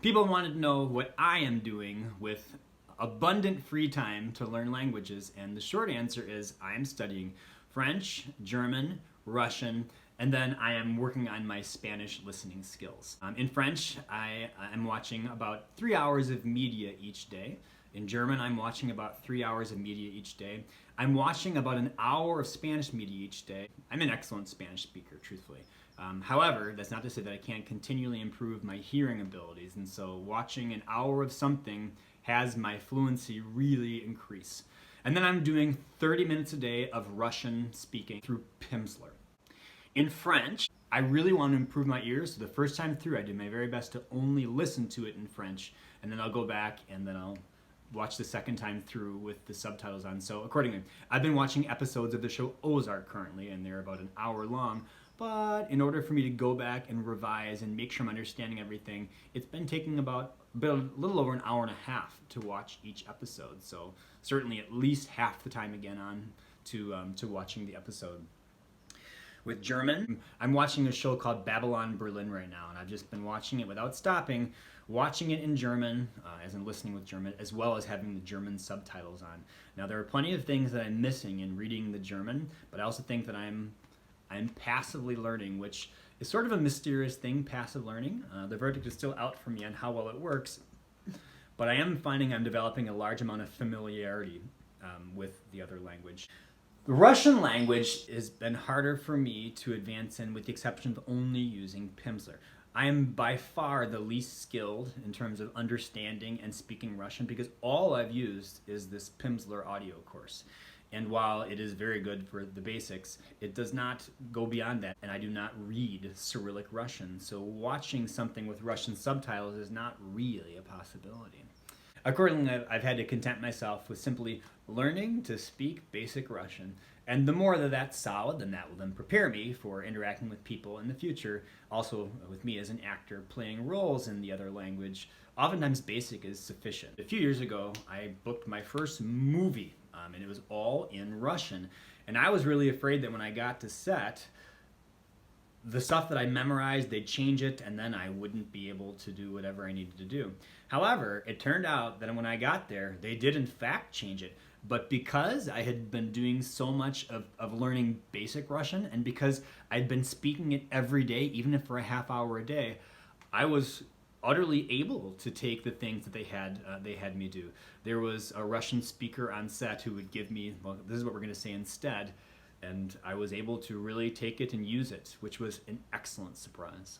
People wanted to know what I am doing with abundant free time to learn languages, and the short answer is I am studying French, German, Russian, and then I am working on my Spanish listening skills. In French, I am watching about 3 hours of media each day. In German, I'm watching about 3 hours of media each day. I'm watching about an hour of Spanish media each day. I'm an excellent Spanish speaker, truthfully. However, that's not to say that I can't continually improve my hearing abilities, and so watching an hour of something has my fluency really increase. And then I'm doing 30 minutes a day of Russian speaking through Pimsleur. In French, I really want to improve my ears, so the first time through I did my very best to only listen to it in French, and then I'll go back and then I'll watch the second time through with the subtitles on. So accordingly, I've been watching episodes of the show Ozark currently, and they're about an hour long. But in order for me to go back and revise and make sure I'm understanding everything, it's been taking about a little over an hour and a half to watch each episode. So certainly at least half the time again on to watching the episode. With German, I'm watching a show called Babylon Berlin right now, and I've just been watching it without stopping, watching it in German, as in listening with German, as well as having the German subtitles on. Now, there are plenty of things that I'm missing in reading the German, but I also think that I'm passively learning, which is sort of a mysterious thing, passive learning. The verdict is still out for me on how well it works, but I am finding I'm developing a large amount of familiarity with the other language. The Russian language has been harder for me to advance in, with the exception of only using Pimsleur. I am by far the least skilled in terms of understanding and speaking Russian because all I've used is this Pimsleur audio course. And while it is very good for the basics, it does not go beyond that, and I do not read Cyrillic Russian, so watching something with Russian subtitles is not really a possibility. Accordingly, I've had to content myself with simply learning to speak basic Russian, and the more that that's solid, then that will then prepare me for interacting with people in the future, also with me as an actor playing roles in the other language. Oftentimes basic is sufficient. A few years ago, I booked my first movie, and it was all in Russian, and I was really afraid that when I got to set, the stuff that I memorized, they'd change it, and then I wouldn't be able to do whatever I needed to do. However, it turned out that when I got there, they did in fact change it. But because I had been doing so much of learning basic Russian, and because I'd been speaking it every day, even if for a half hour a day, I was utterly able to take the things that they had me do. There was a Russian speaker on set who would give me, well, this is what we're going to say instead, and I was able to really take it and use it, which was an excellent surprise.